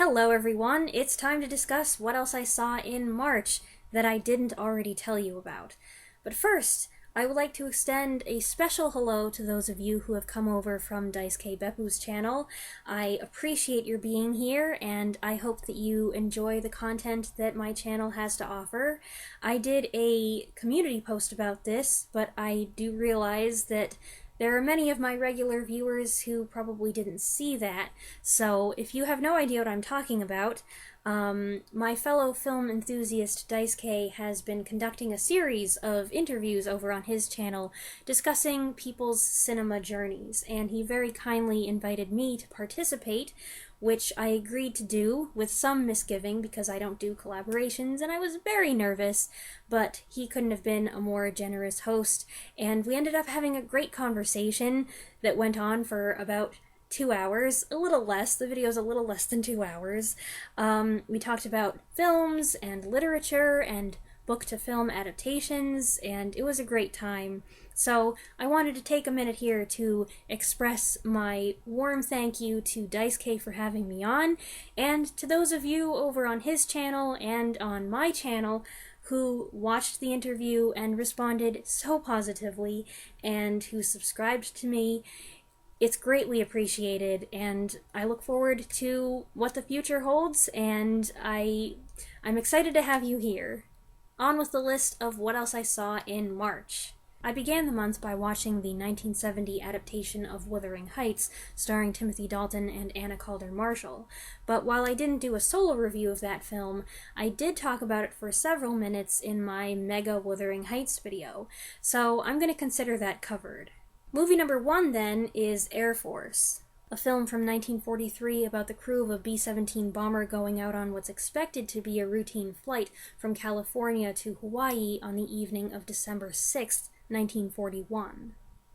Hello everyone, it's time to discuss what else I saw in March that I didn't already tell you about. But first, I would like to extend a special hello to those of you who have come over from Daisuke Beppu's channel. I appreciate your being here, and I hope that you enjoy the content that my channel has to offer. I did a community post about this, but I do realize that there are many of my regular viewers who probably didn't see that, so if you have no idea what I'm talking about, my fellow film enthusiast Daisuke has been conducting a series of interviews over on his channel discussing people's cinema journeys, and he very kindly invited me to participate, which I agreed to do with some misgiving because I don't do collaborations and I was very nervous, but he couldn't have been a more generous host, and we ended up having a great conversation that went on for about 2 hours, a little less. The video's a little less than 2 hours. We talked about films and literature and book-to-film adaptations, and it was a great time. So I wanted to take a minute here to express my warm thank you to Daisuke for having me on, and to those of you over on his channel and on my channel who watched the interview and responded so positively, and who subscribed to me. It's greatly appreciated, and I look forward to what the future holds, and I'm excited to have you here. On with the list of what else I saw in March. I began the month by watching the 1970 adaptation of Wuthering Heights, starring Timothy Dalton and Anna Calder Marshall. But while I didn't do a solo review of that film, I did talk about it for several minutes in my Mega Wuthering Heights video, so I'm going to consider that covered. Movie number 1, then, is Air Force, a film from 1943 about the crew of a B-17 bomber going out on what's expected to be a routine flight from California to Hawaii on the evening of December 6, 1941.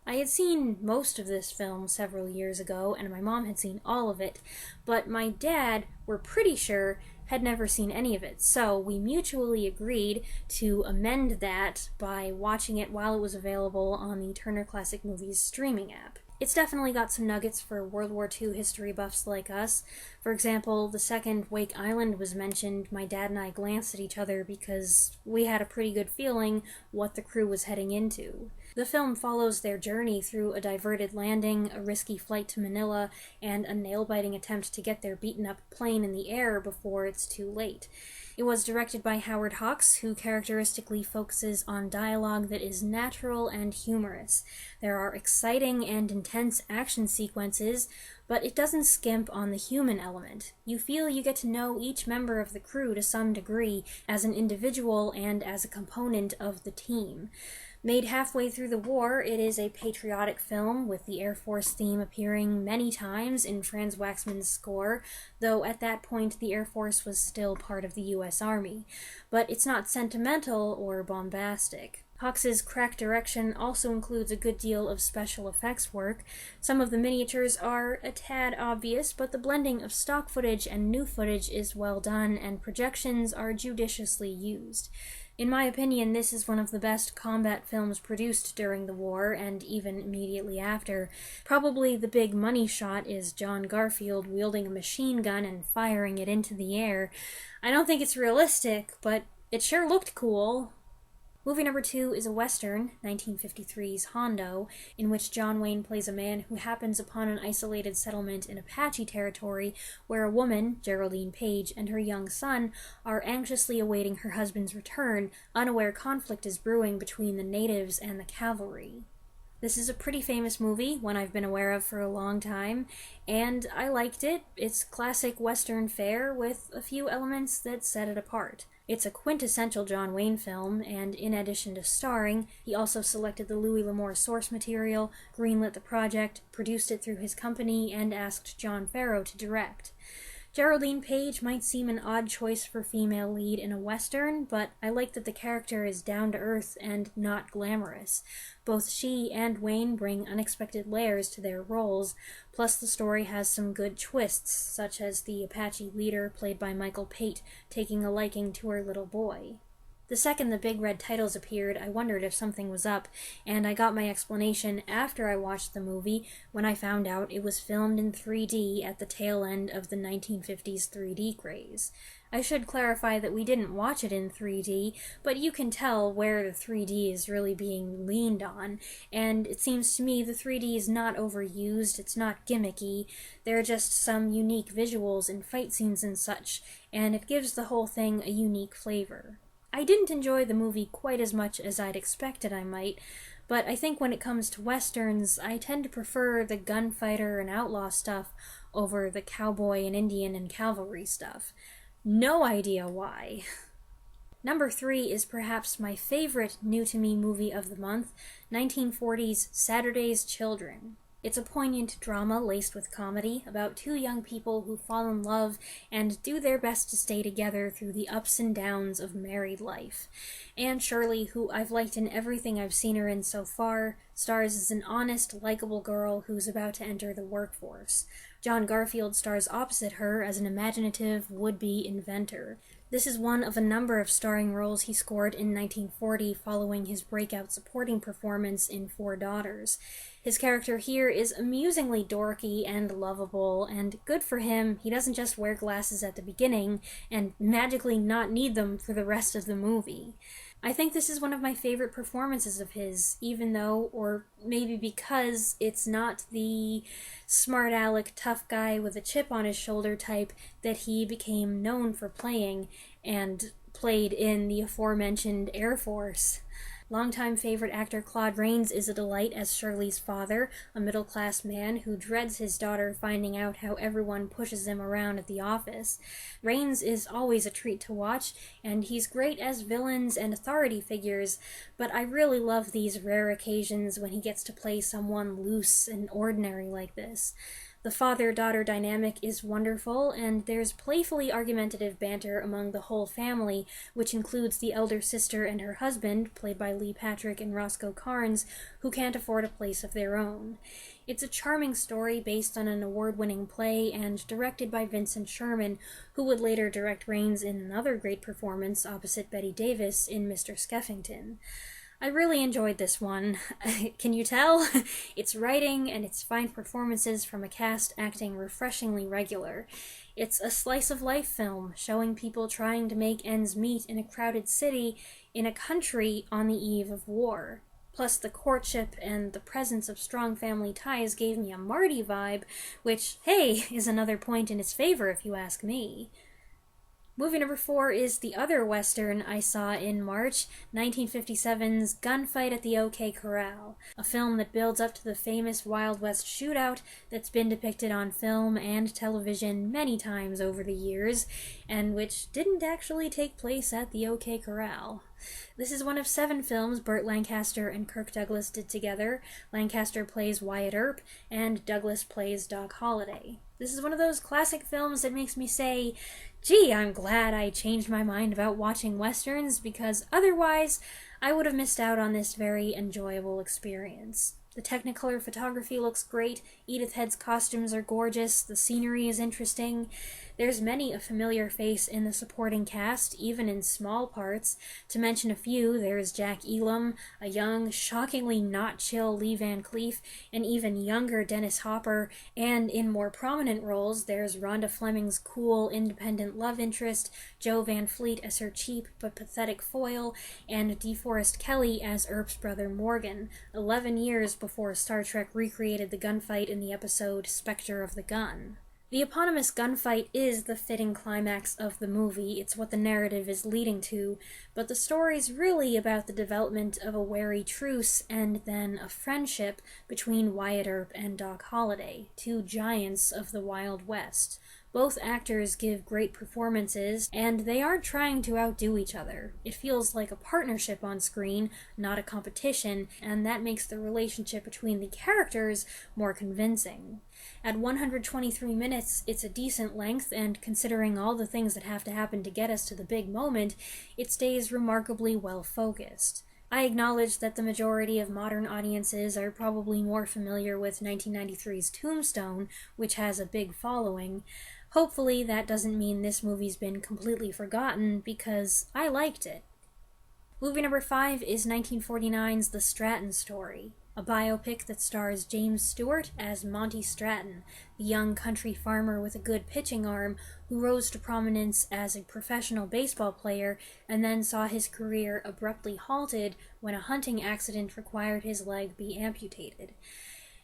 I had seen most of this film several years ago, and my mom had seen all of it, but my dad, we're pretty sure, had never seen any of it, so we mutually agreed to amend that by watching it while it was available on the Turner Classic Movies streaming app. It's definitely got some nuggets for World War II history buffs like us. For example, the second Wake Island was mentioned, my dad and I glanced at each other because we had a pretty good feeling what the crew was heading into. The film follows their journey through a diverted landing, a risky flight to Manila, and a nail-biting attempt to get their beaten-up plane in the air before it's too late. It was directed by Howard Hawks, who characteristically focuses on dialogue that is natural and humorous. There are exciting and intense action sequences, but it doesn't skimp on the human element. You feel you get to know each member of the crew to some degree as an individual and as a component of the team. Made halfway through the war, it is a patriotic film, with the Air Force theme appearing many times in Franz Waxman's score, though at that point the Air Force was still part of the U.S. Army. But it's not sentimental or bombastic. Hawks's crack direction also includes a good deal of special effects work. Some of the miniatures are a tad obvious, but the blending of stock footage and new footage is well done, and projections are judiciously used. In my opinion, this is one of the best combat films produced during the war, and even immediately after. Probably the big money shot is John Garfield wielding a machine gun and firing it into the air. I don't think it's realistic, but it sure looked cool. Movie number 2 is a western, 1953's Hondo, in which John Wayne plays a man who happens upon an isolated settlement in Apache territory where a woman, Geraldine Page, and her young son are anxiously awaiting her husband's return, unaware conflict is brewing between the natives and the cavalry. This is a pretty famous movie, one I've been aware of for a long time, and I liked it. It's classic Western fare with a few elements that set it apart. It's a quintessential John Wayne film, and in addition to starring, he also selected the Louis L'Amour source material, greenlit the project, produced it through his company, and asked John Farrow to direct. Geraldine Page might seem an odd choice for female lead in a Western, but I like that the character is down-to-earth and not glamorous. Both she and Wayne bring unexpected layers to their roles, plus the story has some good twists, such as the Apache leader, played by Michael Pate, taking a liking to her little boy. The second the big red titles appeared, I wondered if something was up, and I got my explanation after I watched the movie when I found out it was filmed in 3D at the tail end of the 1950s 3D craze. I should clarify that we didn't watch it in 3D, but you can tell where the 3D is really being leaned on, and it seems to me the 3D is not overused, it's not gimmicky, there are just some unique visuals in fight scenes and such, and it gives the whole thing a unique flavor. I didn't enjoy the movie quite as much as I'd expected I might, but I think when it comes to westerns, I tend to prefer the gunfighter and outlaw stuff over the cowboy and Indian and cavalry stuff. No idea why. Number 3 is perhaps my favorite new-to-me movie of the month, 1940's Saturday's Children. It's a poignant drama laced with comedy about two young people who fall in love and do their best to stay together through the ups and downs of married life. Anne Shirley, who I've liked in everything I've seen her in so far, stars as an honest, likable girl who's about to enter the workforce. John Garfield stars opposite her as an imaginative, would-be inventor. This is one of a number of starring roles he scored in 1940 following his breakout supporting performance in Four Daughters. His character here is amusingly dorky and lovable, and good for him, he doesn't just wear glasses at the beginning and magically not need them for the rest of the movie. I think this is one of my favorite performances of his, even though, or maybe because, it's not the smart aleck tough guy with a chip on his shoulder type that he became known for playing, and played in the aforementioned Air Force. Longtime favorite actor Claude Rains is a delight as Shirley's father, a middle-class man who dreads his daughter finding out how everyone pushes him around at the office. Rains is always a treat to watch, and he's great as villains and authority figures, but I really love these rare occasions when he gets to play someone loose and ordinary like this. The father-daughter dynamic is wonderful, and there's playfully argumentative banter among the whole family, which includes the elder sister and her husband, played by Lee Patrick and Roscoe Carnes, who can't afford a place of their own. It's a charming story based on an award-winning play and directed by Vincent Sherman, who would later direct Rains in another great performance opposite Bette Davis in Mr. Skeffington. I really enjoyed this one. Can you tell? Its writing and its fine performances from a cast acting refreshingly regular. It's a slice-of-life film showing people trying to make ends meet in a crowded city in a country on the eve of war. Plus the courtship and the presence of strong family ties gave me a Marty vibe, which, hey, is another point in its favor if you ask me. Movie number 4 is the other Western I saw in March, 1957's Gunfight at the OK Corral, a film that builds up to the famous Wild West shootout that's been depicted on film and television many times over the years, and which didn't actually take place at the OK Corral. This is one of 7 films Burt Lancaster and Kirk Douglas did together. Lancaster plays Wyatt Earp, and Douglas plays Doc Holliday. This is one of those classic films that makes me say, gee, I'm glad I changed my mind about watching westerns, because otherwise I would have missed out on this very enjoyable experience. The Technicolor photography looks great, Edith Head's costumes are gorgeous, the scenery is interesting. There's many a familiar face in the supporting cast, even in small parts. To mention a few, there's Jack Elam, a young, shockingly not chill Lee Van Cleef, an even younger Dennis Hopper, and in more prominent roles, there's Rhonda Fleming's cool, independent love interest, Jo Van Fleet as her cheap but pathetic foil, and DeForest Kelley as Earp's brother Morgan, 11 years before Star Trek recreated the gunfight in the episode Spectre of the Gun. The eponymous gunfight is the fitting climax of the movie, it's what the narrative is leading to, but the story's really about the development of a wary truce and then a friendship between Wyatt Earp and Doc Holliday, two giants of the Wild West. Both actors give great performances, and they aren't trying to outdo each other. It feels like a partnership on screen, not a competition, and that makes the relationship between the characters more convincing. At 123 minutes, it's a decent length, and considering all the things that have to happen to get us to the big moment, it stays remarkably well focused. I acknowledge that the majority of modern audiences are probably more familiar with 1993's Tombstone, which has a big following. Hopefully that doesn't mean this movie's been completely forgotten, because I liked it. Movie number 5 is 1949's The Stratton Story, a biopic that stars James Stewart as Monty Stratton, the young country farmer with a good pitching arm who rose to prominence as a professional baseball player and then saw his career abruptly halted when a hunting accident required his leg be amputated.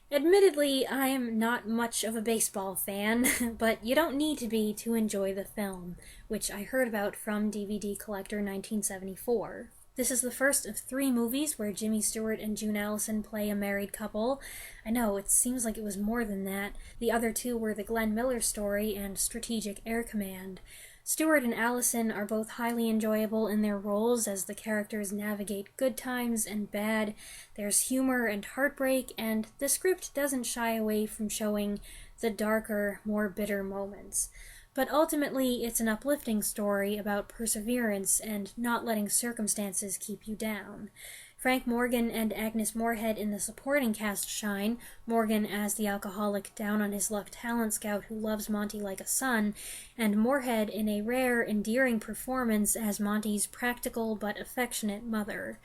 Admittedly, I am not much of a baseball fan, but you don't need to be to enjoy the film, which I heard about from DVD Collector 1974. This is the first of 3 movies where Jimmy Stewart and June Allyson play a married couple. I know, it seems like it was more than that. The other 2 were The Glenn Miller Story and Strategic Air Command. Stewart and Allison are both highly enjoyable in their roles as the characters navigate good times and bad. There's humor and heartbreak, and the script doesn't shy away from showing the darker, more bitter moments. But ultimately, it's an uplifting story about perseverance and not letting circumstances keep you down. Frank Morgan and Agnes Moorehead in the supporting cast shine, Morgan as the alcoholic down-on-his-luck talent scout who loves Monty like a son, and Moorehead in a rare, endearing performance as Monty's practical but affectionate mother.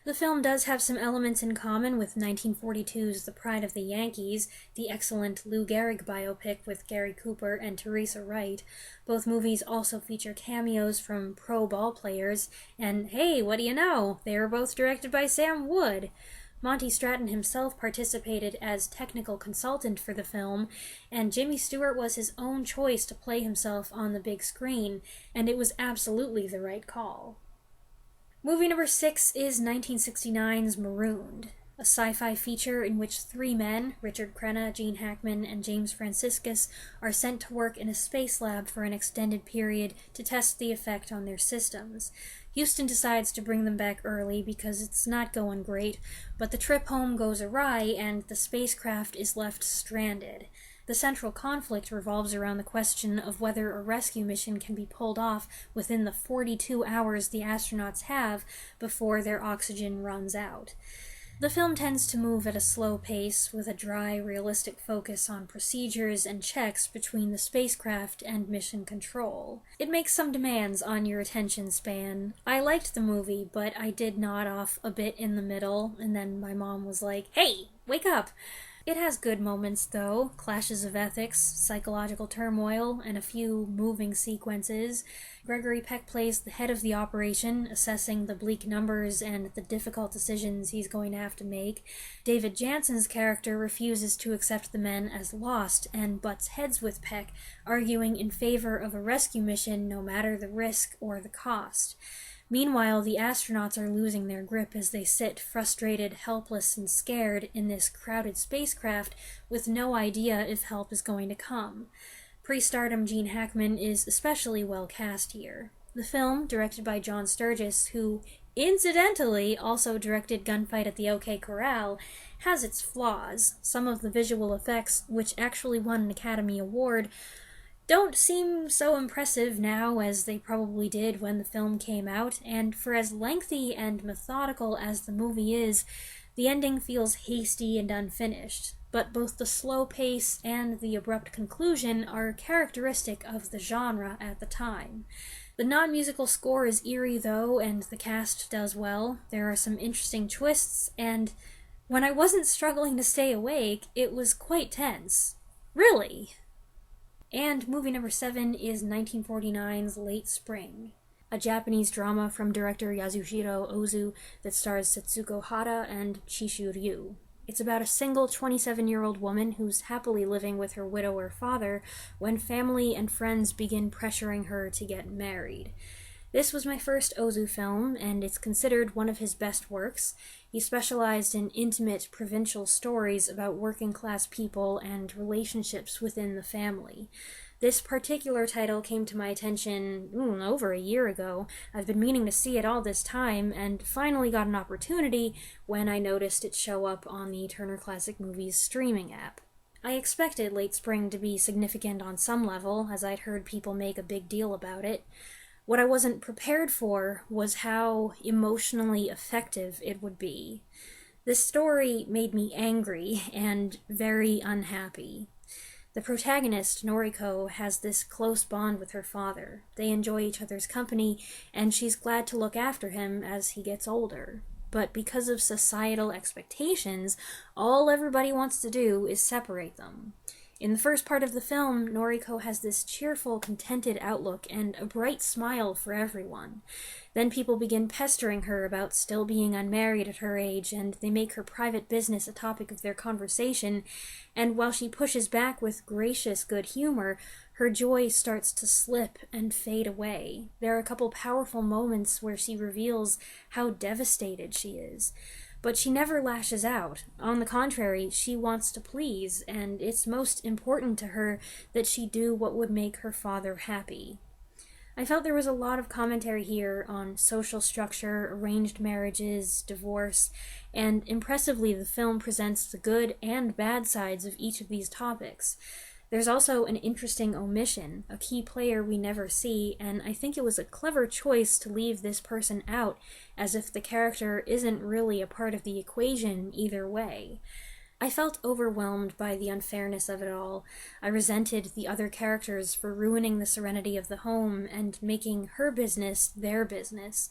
The film does have some elements in common with 1942's The Pride of the Yankees, the excellent Lou Gehrig biopic with Gary Cooper and Teresa Wright. Both movies also feature cameos from pro ball players, and hey, what do you know? They were both directed by Sam Wood. Monty Stratton himself participated as technical consultant for the film, and Jimmy Stewart was his own choice to play himself on the big screen, and it was absolutely the right call. Movie number 6 is 1969's Marooned, a sci-fi feature in which 3 men, Richard Crenna, Gene Hackman, and James Franciscus, are sent to work in a space lab for an extended period to test the effect on their systems. Houston decides to bring them back early because it's not going great, but the trip home goes awry and the spacecraft is left stranded. The central conflict revolves around the question of whether a rescue mission can be pulled off within the 42 hours the astronauts have before their oxygen runs out. The film tends to move at a slow pace, with a dry, realistic focus on procedures and checks between the spacecraft and mission control. It makes some demands on your attention span. I liked the movie, but I did nod off a bit in the middle, and then my mom was like, "Hey, wake up!" It has good moments, though, clashes of ethics, psychological turmoil, and a few moving sequences. Gregory Peck plays the head of the operation, assessing the bleak numbers and the difficult decisions he's going to have to make. David Jansen's character refuses to accept the men as lost and butts heads with Peck, arguing in favor of a rescue mission no matter the risk or the cost. Meanwhile, the astronauts are losing their grip as they sit frustrated, helpless, and scared in this crowded spacecraft with no idea if help is going to come. Pre-stardom Gene Hackman is especially well cast here. The film, directed by John Sturges, who incidentally also directed Gunfight at the OK Corral, has its flaws. Some of the visual effects, which actually won an Academy Award, don't seem so impressive now as they probably did when the film came out, and for as lengthy and methodical as the movie is, the ending feels hasty and unfinished. But both the slow pace and the abrupt conclusion are characteristic of the genre at the time. The non-musical score is eerie, though, and the cast does well. There are some interesting twists, and when I wasn't struggling to stay awake, it was quite tense. Really. And movie number 7 is 1949's Late Spring, a Japanese drama from director Yasuhiro Ozu that stars Setsuko Hara and Chishu Ryu. It's about a single 27-year-old woman who's happily living with her widower father when family and friends begin pressuring her to get married. This was my first Ozu film, and it's considered one of his best works. He specialized in intimate provincial stories about working-class people and relationships within the family. This particular title came to my attention over a year ago. I've been meaning to see it all this time, and finally got an opportunity when I noticed it show up on the Turner Classic Movies streaming app. I expected Late Spring to be significant on some level, as I'd heard people make a big deal about it. What I wasn't prepared for was how emotionally effective it would be. This story made me angry and very unhappy. The protagonist, Noriko, has this close bond with her father. They enjoy each other's company, and she's glad to look after him as he gets older. But because of societal expectations, all everybody wants to do is separate them. In the first part of the film, Noriko has this cheerful, contented outlook and a bright smile for everyone. Then people begin pestering her about still being unmarried at her age, and they make her private business a topic of their conversation, and while she pushes back with gracious good humor, her joy starts to slip and fade away. There are a couple powerful moments where she reveals how devastated she is. But she never lashes out. On the contrary, she wants to please, and it's most important to her that she do what would make her father happy. I felt there was a lot of commentary here on social structure, arranged marriages, divorce, and impressively the film presents the good and bad sides of each of these topics. There's also an interesting omission, a key player we never see, and I think it was a clever choice to leave this person out, as if the character isn't really a part of the equation either way. I felt overwhelmed by the unfairness of it all. I resented the other characters for ruining the serenity of the home and making her business their business.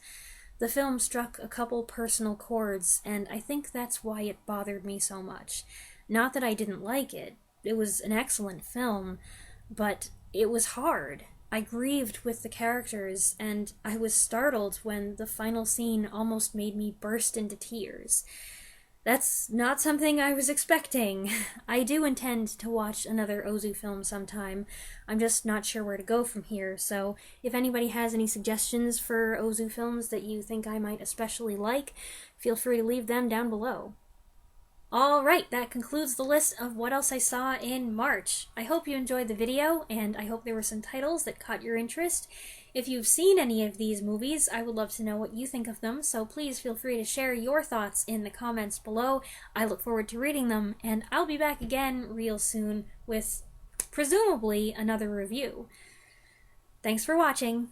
The film struck a couple personal chords, and I think that's why it bothered me so much. Not that I didn't like it. It was an excellent film, but it was hard. I grieved with the characters, and I was startled when the final scene almost made me burst into tears. That's not something I was expecting. I do intend to watch another Ozu film sometime. I'm just not sure where to go from here, so if anybody has any suggestions for Ozu films that you think I might especially like, feel free to leave them down below. Alright, that concludes the list of what else I saw in March. I hope you enjoyed the video, and I hope there were some titles that caught your interest. If you've seen any of these movies, I would love to know what you think of them, so please feel free to share your thoughts in the comments below. I look forward to reading them, and I'll be back again real soon with, presumably, another review. Thanks for watching!